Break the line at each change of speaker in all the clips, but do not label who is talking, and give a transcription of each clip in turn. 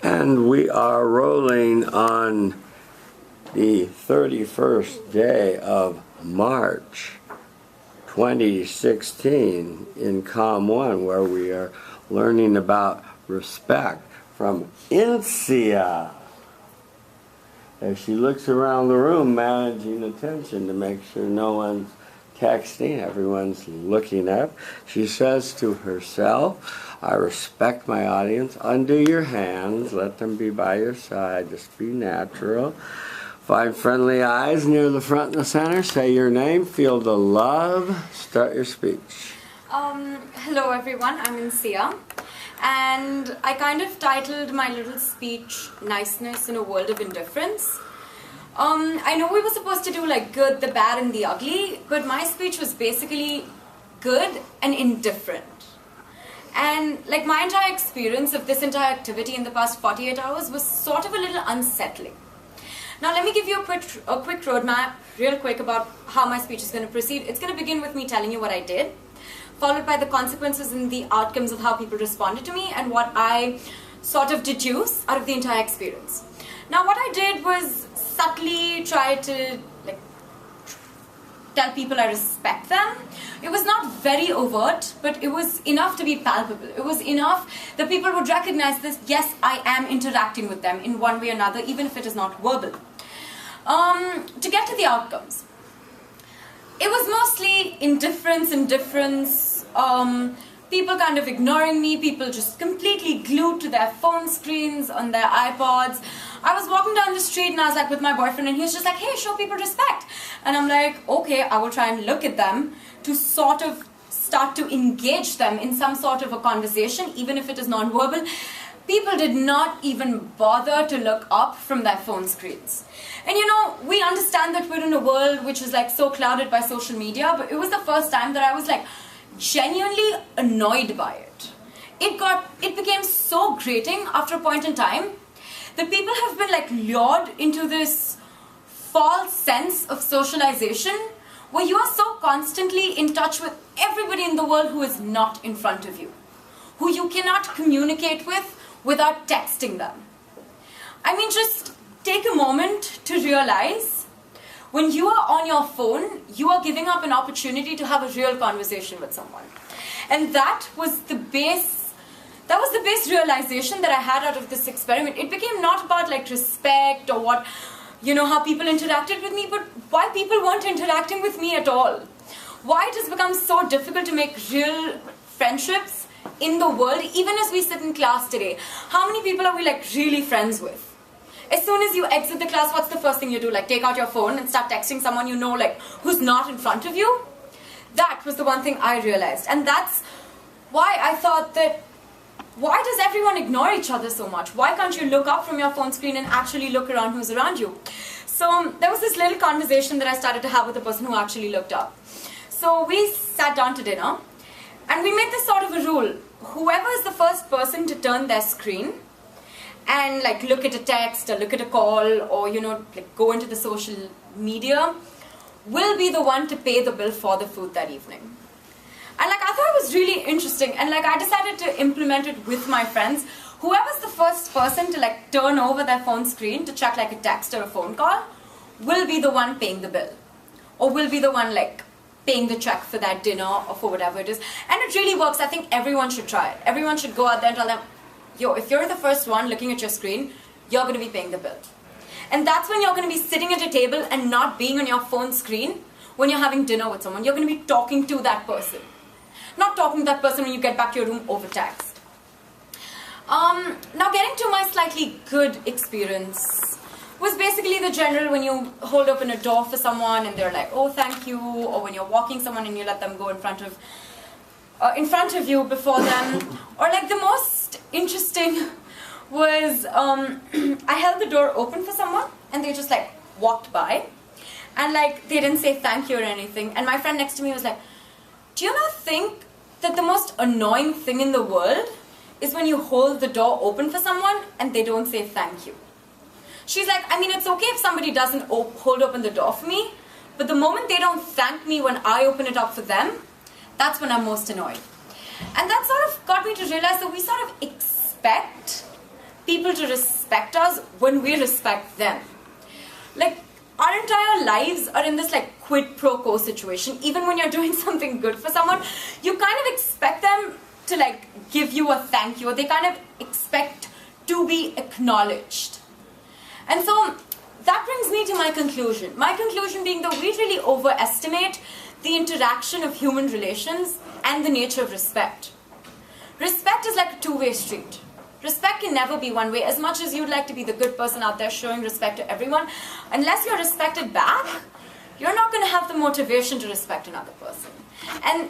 And we are rolling on the 31st day of March 2016 in COM 1, where we are learning about respect from Insia, as she looks around the room managing attention to make sure no one's texting, everyone's looking up. She says to herself, I respect my audience. Undo your hands. Let them be by your side. Just be natural. Find friendly eyes near the front and the center. Say your name. Feel the love. Start your speech.
Hello everyone, I'm Insia. And I kind of titled my little speech, Niceness in a World of Indifference. I know we were supposed to do like good, the bad and the ugly, but my speech was basically good and indifferent. And like my entire experience of this entire activity in the past 48 hours was sort of a little unsettling. Now let me give you a quick roadmap real quick about how my speech is going to proceed. It's going to begin with me telling you what I did, followed by the consequences and the outcomes of how people responded to me and what I sort of deduce out of the entire experience. Now what I did was subtly try to tell people I respect them. It was not very overt, but it was enough to be palpable. It was enough that people would recognize this, yes, I am interacting with them in one way or another, even if it is not verbal. To get to the outcomes, it was mostly indifference, people kind of ignoring me, people just completely glued to their phone screens, on their iPods. I was walking down the street and I was like with my boyfriend and he was just like, hey, show people respect. And I'm like, okay, I will try and look at them to sort of start to engage them in some sort of a conversation, even if it is non-verbal. People did not even bother to look up from their phone screens. And you know, we understand that we're in a world which is like so clouded by social media, but it was the first time that I was like genuinely annoyed by it. It became so grating after a point in time that people have been like lured into this false sense of socialization where you are so constantly in touch with everybody in the world who is not in front of you, who you cannot communicate with without texting them. I mean, just take a moment to realize when you are on your phone, you are giving up an opportunity to have a real conversation with someone. And that was the base realization that I had out of this experiment. It became not about like respect or what, you know, how people interacted with me, but why people weren't interacting with me at all. Why it has become so difficult to make real friendships in the world, even as we sit in class today. How many people are we like really friends with? As soon as you exit the class, what's the first thing you do? Like take out your phone and start texting someone you know, like who's not in front of you? That was the one thing I realized. And that's why I thought that, why does everyone ignore each other so much? Why can't you look up from your phone screen and actually look around who's around you? So there was this little conversation that I started to have with the person who actually looked up. So we sat down to dinner and we made this sort of a rule. Whoever is the first person to turn their screen and like look at a text or look at a call or, you know, like go into the social media will be the one to pay the bill for the food that evening. And like I thought it was really interesting, and like I decided to implement it with my friends. Whoever's the first person to like turn over their phone screen to check like a text or a phone call will be the one paying the bill, or will be the one like paying the check for that dinner or for whatever it is. And it really works. I think everyone should try it. Everyone should go out there and tell them, yo, if you're the first one looking at your screen, you're going to be paying the bill. And that's when you're going to be sitting at a table and not being on your phone screen when you're having dinner with someone. You're going to be talking to that person. Not talking to that person when you get back to your room over text. Now getting to my slightly good experience was basically the general when you hold open a door for someone and they're like, oh, thank you, or when you're walking someone and you let them go in front of you before them. Or like the most interesting was I held the door open for someone and they just like walked by and like they didn't say thank you or anything. And my friend next to me was like, do you not think that the most annoying thing in the world is when you hold the door open for someone and they don't say thank you? She's like, I mean, it's okay if somebody doesn't hold open the door for me, but the moment they don't thank me when I open it up for them, that's when I'm most annoyed. And that sort of got me to realize that we sort of expect people to respect us when we respect them. Like, our entire lives are in this like quid pro quo situation. Even when you're doing something good for someone, you kind of expect them to like give you a thank you, or they kind of expect to be acknowledged. And so that brings me to my conclusion. My conclusion being that we really overestimate the interaction of human relations and the nature of respect. Respect is like a two-way street. Respect can never be one way. As much as you'd like to be the good person out there showing respect to everyone, unless you're respected back, you're not going to have the motivation to respect another person. And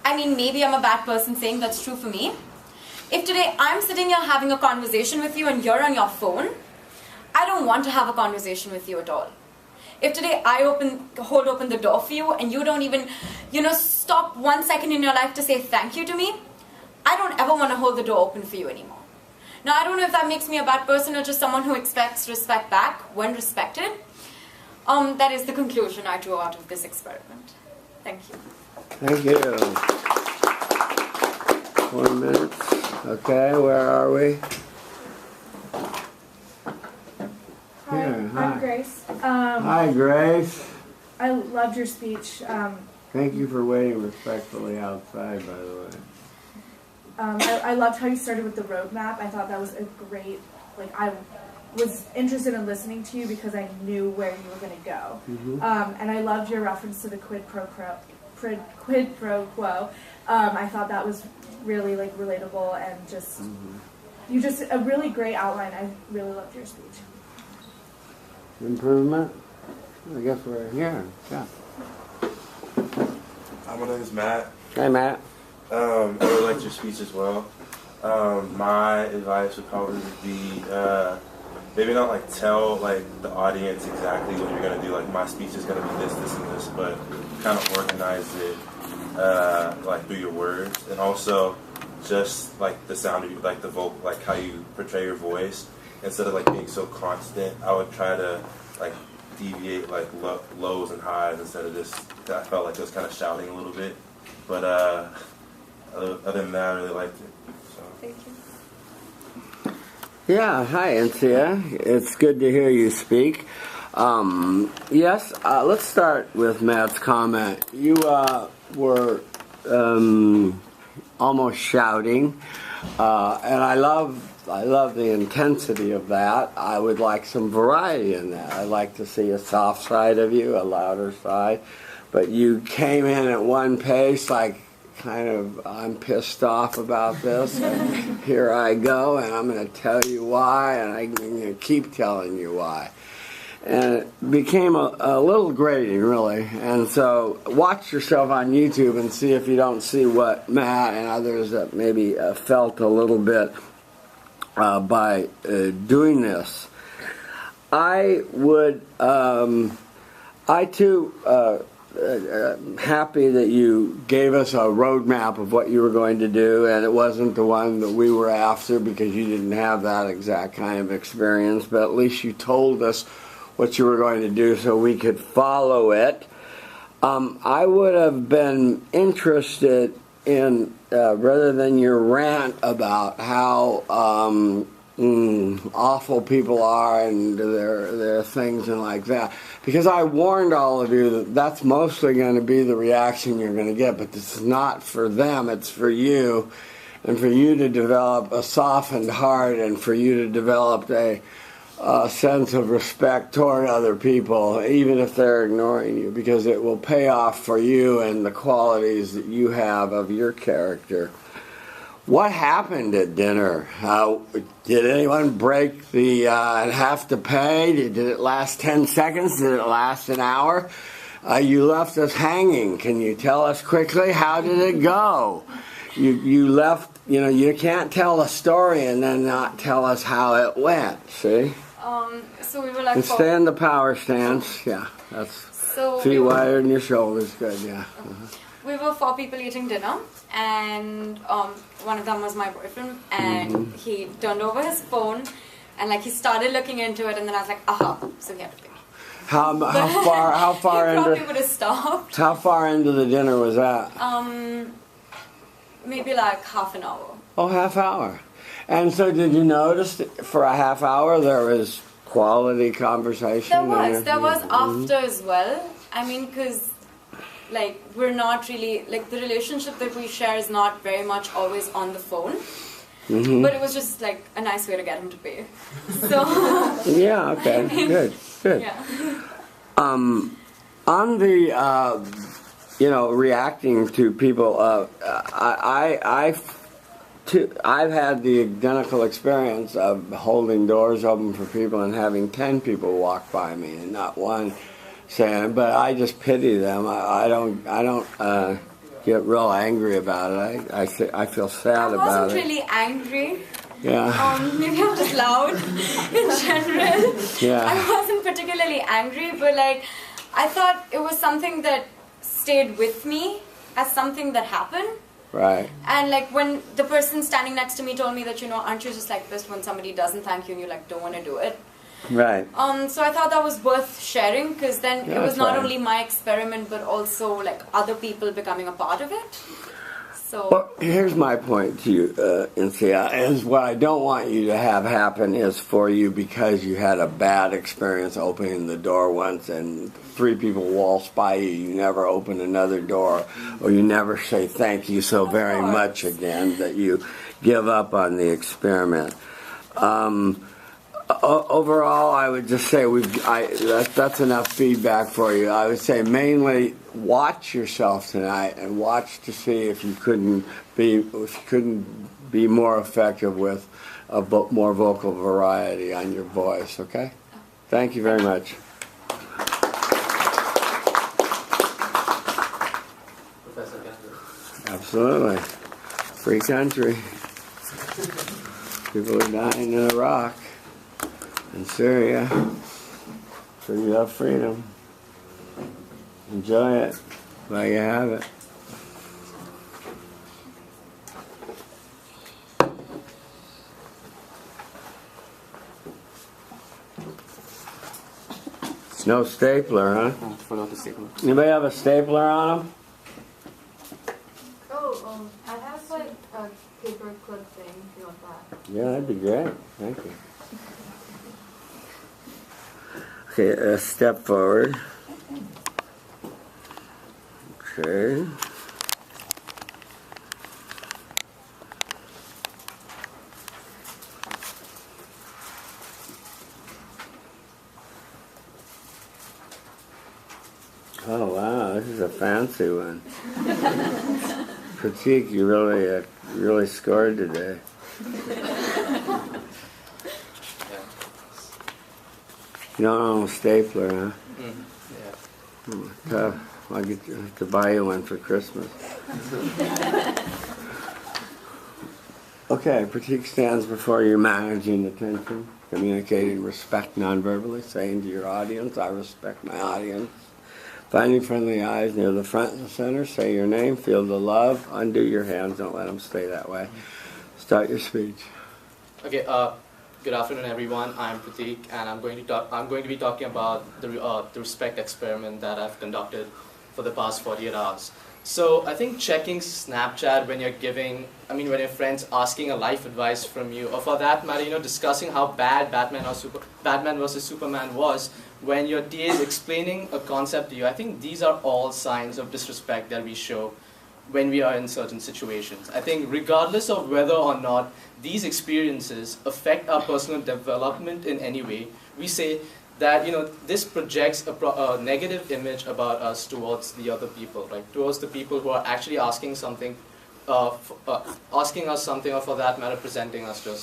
I mean, maybe I'm a bad person saying that's true for me. If today I'm sitting here having a conversation with you and you're on your phone, I don't want to have a conversation with you at all. If today I hold open the door for you and you don't even, stop 1 second in your life to say thank you to me, I don't ever want to hold the door open for you anymore. Now, I don't know if that makes me a bad person or just someone who expects respect back when respected. That is the conclusion I drew out of this experiment. Thank you.
Thank you. 1 minute. Okay, where are we?
Hi,
Here, hi.
I'm Grace.
Hi, Grace.
I loved your speech.
Thank you for waiting respectfully outside, by the way.
I loved how you started with the roadmap. I thought that was a great, I was interested in listening to you because I knew where you were going to go.
Mm-hmm.
And I loved your reference to the quid pro quo. I thought that was really relatable and just, you just, a really great outline. I really loved your speech.
Improvement? I guess we're here. Yeah.
Hi, my name is Matt.
Hey, Matt.
I really liked your speech as well. My advice would probably be maybe not tell the audience exactly what you're gonna do. My speech is gonna be this, this, and this, but kind of organize it through your words, and also just the sound of you, the vocal, how you portray your voice. Instead of being so constant, I would try to deviate lows and highs instead of just. I felt like it was kind of shouting a little bit, but other than that, I really liked it. So.
Thank you.
Yeah, hi, Anthea. It's good to hear you speak. Yes, let's start with Matt's comment. You were almost shouting, and I love the intensity of that. I would like some variety in that. I'd like to see a soft side of you, a louder side. But you came in at one pace, I'm pissed off about this. And here I go, and I'm going to tell you why, and I'm going to keep telling you why. And it became a little grating, really. And so watch yourself on YouTube and see if you don't see what Matt and others that maybe felt a little bit by doing this. I would, I too, happy that you gave us a roadmap of what you were going to do, and it wasn't the one that we were after because you didn't have that exact kind of experience, but at least you told us what you were going to do so we could follow it. I would have been interested in, rather than your rant about how awful people are and their things and like that, because I warned all of you that that's mostly going to be the reaction you're going to get, but this is not for them, it's for you, and for you to develop a softened heart and for you to develop a sense of respect toward other people, even if they're ignoring you, because it will pay off for you and the qualities that you have of your character. What happened at dinner? Did anyone break the and have to pay? Did it last 10 seconds? Did it last an hour? You left us hanging. Can you tell us quickly? How did it go? You left, you can't tell a story and then not tell us how it went, see?
So we were
And stay in the power stance. Yeah, that's feet wider than your shoulders. Good, yeah.
We were 4 people eating dinner, and one of them was my boyfriend, and he turned over his phone, and he started looking into it, and then I was like, aha, so he had to pay. How
far
he
into?
probably would have stopped.
How far into the dinner was that?
Maybe half an hour.
Oh, half hour. And so did you notice that for a half hour there was quality conversation?
There was after as well. I mean, because like we're not really, like the relationship that we share is not very much always on the phone. But it was just like a nice way to get him to pay. So
yeah, okay, good.
yeah.
On the reacting to people, I've had the identical experience of holding doors open for people and having 10 people walk by me and not one saying, but I just pity them. I don't get real angry about it. I feel sad about it.
I wasn't really angry.
Yeah.
Maybe I'm just loud in general.
Yeah.
I wasn't particularly angry, but like I thought it was something that stayed with me as something that happened.
Right.
And like when the person standing next to me told me that, aren't you just like this when somebody doesn't thank you and you like don't want to do it?
Right.
So I thought that was worth sharing because then it was
that's
not
right.
only my experiment but also like other people becoming a part of it. So
Well, here's my point to you, Insia, is what I don't want you to have happen is for you because you had a bad experience opening the door once and 3 people waltz by you, you never open another door, or you never say thank you so very much again that you give up on the experiment. Overall, I would just say that's enough feedback for you. I would say mainly watch yourself tonight and watch to see if you couldn't be more effective with a more vocal variety on your voice. Okay? Thank you very much.
Professor Gander.
Absolutely. Free country. People are dying in Iraq. In Syria, so you have freedom. Enjoy it while you have it. No stapler, huh?
I forgot the stapler.
Anybody have a stapler on them?
Oh, I have like a paper clip thing if you want that.
Yeah, that'd be great. Thank you. Okay, step forward. Okay. Oh wow, this is a fancy one. Pratik, you really scored today. You don't own a stapler, huh?
Yeah.
Tough. I'll get to buy you one for Christmas. Okay, Pratik stands before you, managing attention, communicating respect non-verbally, saying to your audience, I respect my audience. Finding friendly eyes near the front and the center, say your name, feel the love, undo your hands, don't let them stay that way. Start your speech.
Okay. Good afternoon, everyone. I'm Pratik, and I'm going to be talking about the respect experiment that I've conducted for the past 48 hours. So I think checking Snapchat when your friends asking a life advice from you, or for that matter, discussing how bad Batman versus Superman was when your TA is explaining a concept to you. I think these are all signs of disrespect that we show when we are in certain situations. I think regardless of whether or not these experiences affect our personal development in any way, we say that this projects a negative image about us towards the other people, right? Towards the people who are actually asking something, asking us something, or for that matter, presenting us to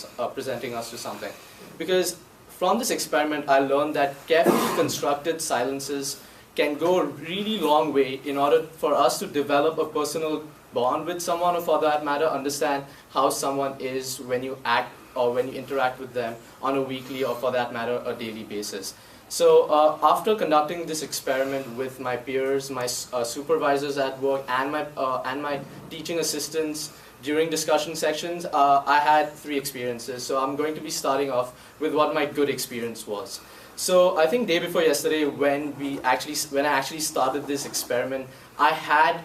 something. Because from this experiment, I learned that carefully constructed silences can go a really long way in order for us to develop a personal bond with someone, or for that matter, understand how someone is when you act or when you interact with them on a weekly, or for that matter, a daily basis. So after conducting this experiment with my peers, my supervisors at work, and my teaching assistants during discussion sections, I had 3 experiences. So I'm going to be starting off with what my good experience was. So I think day before yesterday, when I actually started this experiment, I had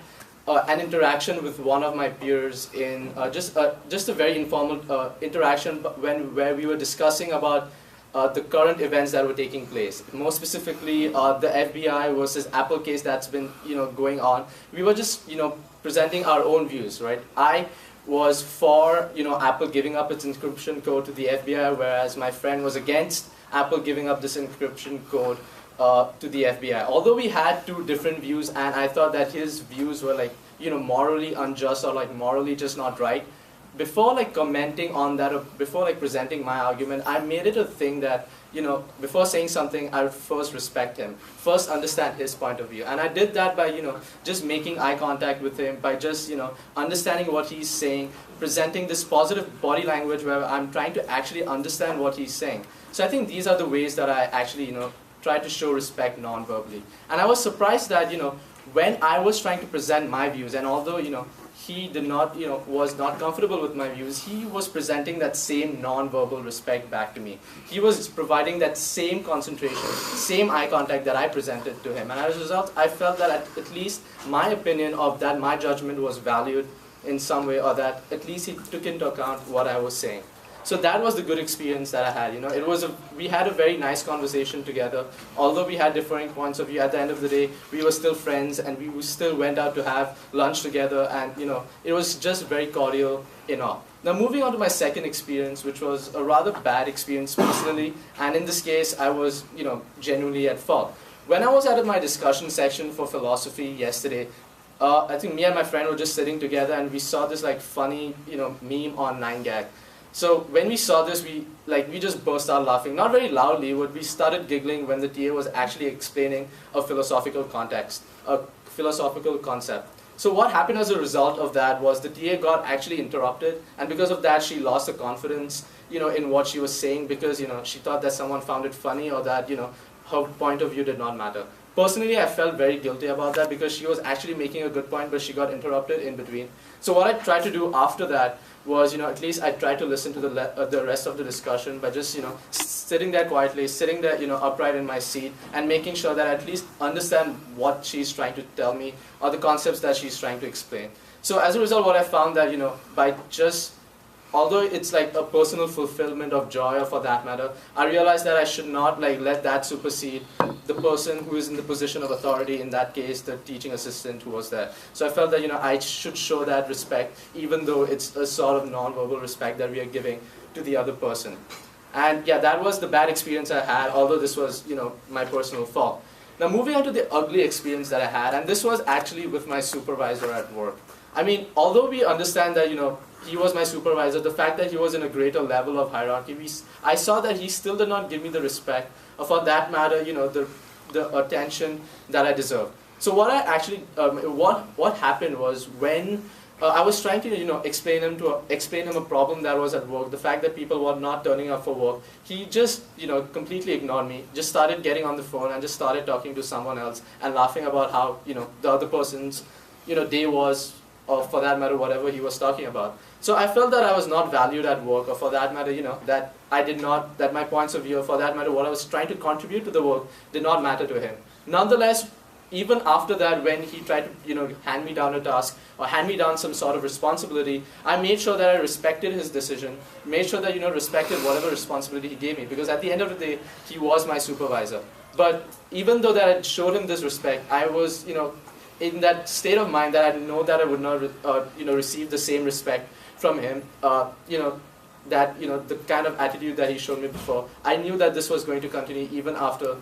an interaction with one of my peers in just a very informal interaction where we were discussing about the current events that were taking place. More specifically, the FBI versus Apple case that's been going on. We were just presenting our own views, right? I was for Apple giving up its encryption code to the FBI, whereas my friend was against Apple giving up this encryption code to the FBI. Although we had two different views, and I thought that his views were like morally unjust or like morally just not right. Before like commenting on that or before like presenting my argument, I made it a thing that before saying something, I would first respect him, first understand his point of view, and I did that by just making eye contact with him, by just understanding what he's saying, presenting this positive body language where I'm trying to actually understand what he's saying. So I think these are the ways that I actually try to show respect non-verbally. And I was surprised that when I was trying to present my views, and although he did not was not comfortable with my views, he was presenting that same non-verbal respect back to me. He was providing that same concentration, same eye contact that I presented to him, and as a result I felt that at least my opinion of that, my judgment was valued in some way, or that at least he took into account what I was saying. So that was the good experience that I had. We had a very nice conversation together. Although we had differing points of view, at the end of the day, we were still friends, and we still went out to have lunch together, and it was just very cordial in all. Now moving on to my second experience, which was a rather bad experience personally, and in this case, I was genuinely at fault. When I was at my discussion section for philosophy yesterday, I think me and my friend were just sitting together, and we saw this like funny meme on 9gag. So when we saw this, we just burst out laughing, not very loudly, but we started giggling when the TA was actually explaining a philosophical context, a philosophical concept. So what happened as a result of that was the TA got actually interrupted, and because of that, she lost the confidence, in what she was saying, because she thought that someone found it funny, or that her point of view did not matter. Personally, I felt very guilty about that because she was actually making a good point, but she got interrupted in between. So what I tried to do after that was, at least I tried to listen to the rest of the discussion by just, sitting there quietly, sitting there, upright in my seat, and making sure that I at least understand what she's trying to tell me, or the concepts that she's trying to explain. So as a result, what I found that, by just, although it's like a personal fulfillment of joy, or for that matter, I realized that I should not let that supersede the person who is in the position of authority, in that case, the teaching assistant who was there. So I felt that, I should show that respect, even though it's a sort of non-verbal respect that we are giving to the other person. And yeah, that was the bad experience I had, although this was, my personal fault. Now moving on to the ugly experience that I had, and this was actually with my supervisor at work. I mean, although we understand that, he was my supervisor, the fact that he was in a greater level of hierarchy, I saw that he still did not give me the respect, or for that matter, the attention that I deserved. So what I actually, what happened was when I was trying to, explain him a problem that was at work, the fact that people were not turning up for work, he just, completely ignored me, just started getting on the phone and just started talking to someone else and laughing about how, the other person's, day was, or for that matter, whatever he was talking about. So I felt that I was not valued at work, or for that matter, that my points of view, or for that matter, what I was trying to contribute to the work did not matter to him. Nonetheless, even after that, when he tried to, hand me down a task, or hand me down some sort of responsibility, I made sure that I respected his decision, made sure that, respected whatever responsibility he gave me, because at the end of the day, he was my supervisor. But even though that I showed him this respect, I was, in that state of mind that I know that I would not, receive the same respect from him, the kind of attitude that he showed me before. I knew that this was going to continue even after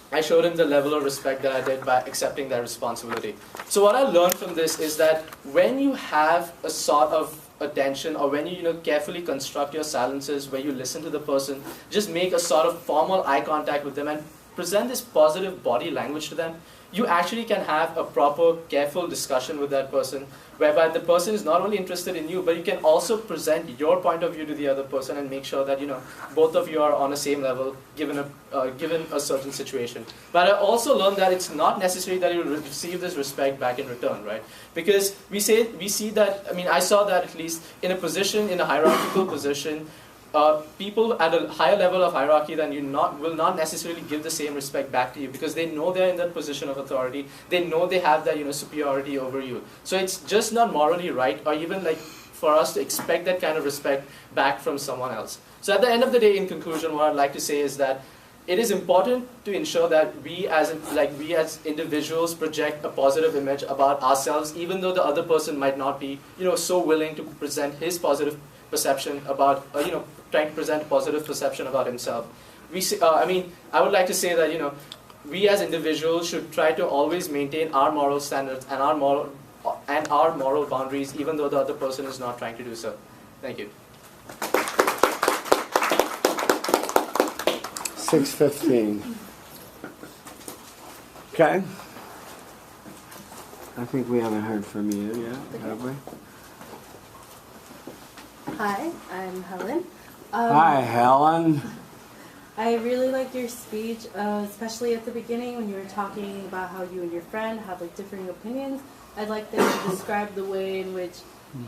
I showed him the level of respect that I did by accepting that responsibility. So what I learned from this is that when you have a sort of attention, or when you, carefully construct your silences, where you listen to the person, just make a sort of formal eye contact with them and present this positive body language to them, you actually can have a proper, careful discussion with that person, whereby the person is not only interested in you, but you can also present your point of view to the other person and make sure that, both of you are on the same level, given a certain situation. But I also learned that it's not necessary that you receive this respect back in return, right? Because we see that, I saw that at least in a hierarchical position, people at a higher level of hierarchy than you will not necessarily give the same respect back to you because they know they're in that position of authority. They know they have that superiority over you. So it's just not morally right, or even like for us to expect that kind of respect back from someone else. So at the end of the day, in conclusion, what I'd like to say is that it is important to ensure that we as individuals project a positive image about ourselves, even though the other person might not be so willing to present his positive perception about trying to present a positive perception about himself. I would like to say that we as individuals should try to always maintain our moral standards and our moral boundaries, even though the other person is not trying to do so. Thank you.
6:15. Okay. I think we haven't heard from you yet, have we?
Hi, I'm Helen.
Hi, Helen.
I really liked your speech, especially at the beginning when you were talking about how you and your friend have like differing opinions. I'd like that you describe the way in which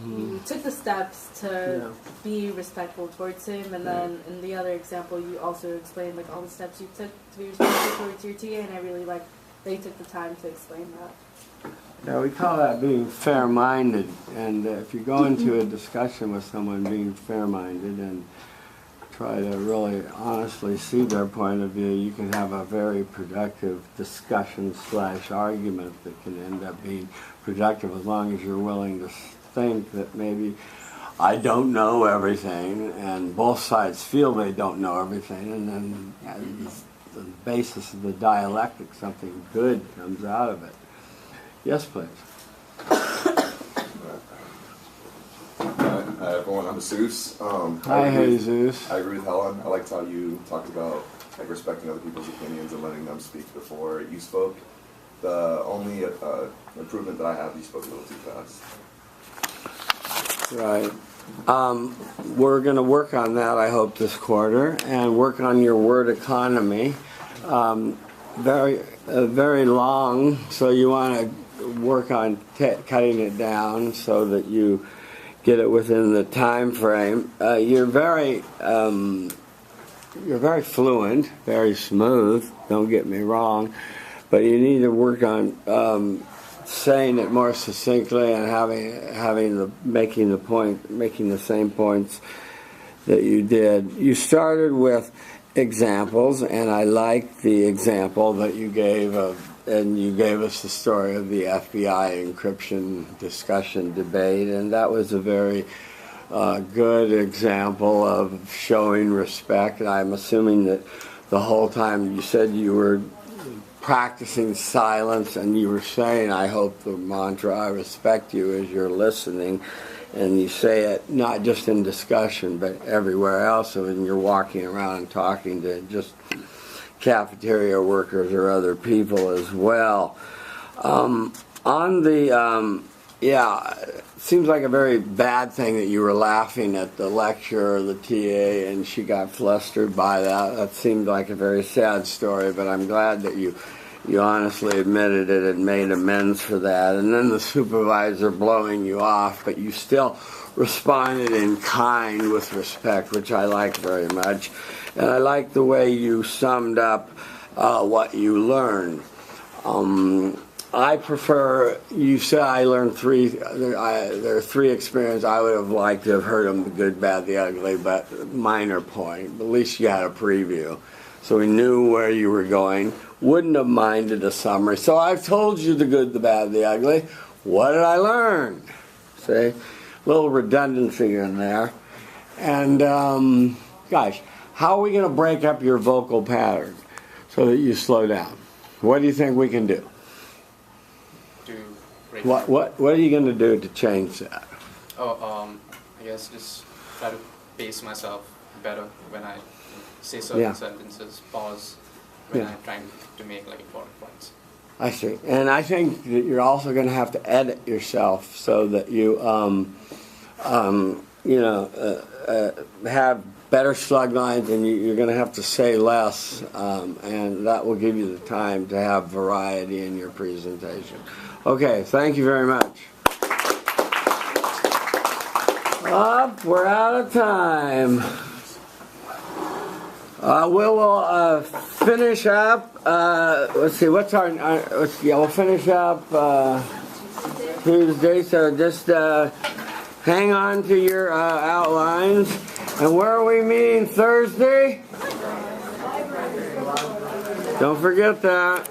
you took the steps to be respectful towards him, and then in the other example you also explained like all the steps you took to be respectful towards your TA, and I really like that you took the time to explain that.
Yeah, we call that being fair-minded, and if you go into a discussion with someone being fair-minded and try to really honestly see their point of view, you can have a very productive discussion / argument that can end up being productive as long as you're willing to think that maybe I don't know everything, and both sides feel they don't know everything, and then the basis of the dialectic, something good comes out of it. Yes, please.
Hi, everyone. I'm Jesus.
Hi, Jesus.
I agree with Helen. I liked how you talked about respecting other people's opinions and letting them speak before you spoke. The only improvement that I have, you spoke a little too fast.
Right. We're going to work on that, I hope, this quarter, and work on your word economy. Very long, so you want to work on cutting it down so that you get it within the time frame. You're very fluent, very smooth. Don't get me wrong, but you need to work on saying it more succinctly and making the same points that you did. You started with examples, and I liked the example that you gave and you gave us the story of the FBI encryption discussion debate, and that was a very good example of showing respect. And I'm assuming that the whole time you said you were practicing silence, and you were saying, I hope the mantra, I respect you, as you're listening. And you say it not just in discussion, but everywhere else. So when you're walking around and talking to just cafeteria workers or other people as well. It seems like a very bad thing that you were laughing at the lecture or the TA and she got flustered by that. That seemed like a very sad story, but I'm glad that you honestly admitted it and made amends for that. And then the supervisor blowing you off, but you still responded in kind with respect, which I like very much. And I like the way you summed up what you learned. I prefer, you said I learned there are three experiences. I would have liked to have heard them, the good, bad, the ugly, but minor point. But at least you had a preview. So we knew where you were going. Wouldn't have minded a summary. So I've told you the good, the bad, the ugly. What did I learn? See? A little redundancy in there. And, gosh, how are we going to break up your vocal pattern so that you slow down? What do you think we can do? What are you going to do to change that?
I guess just try to pace myself better when I say certain sentences, pause when I'm trying to make like important points.
I see. And I think that you're also going to have to edit yourself so that you, have better slug lines, and you're going to have to say less, and that will give you the time to have variety in your presentation. Okay, thank you very much. We're out of time. We will finish up. Let's see. What's our? We'll finish up Tuesday. So just hang on to your outlines. And where are we meeting Thursday? Don't forget that.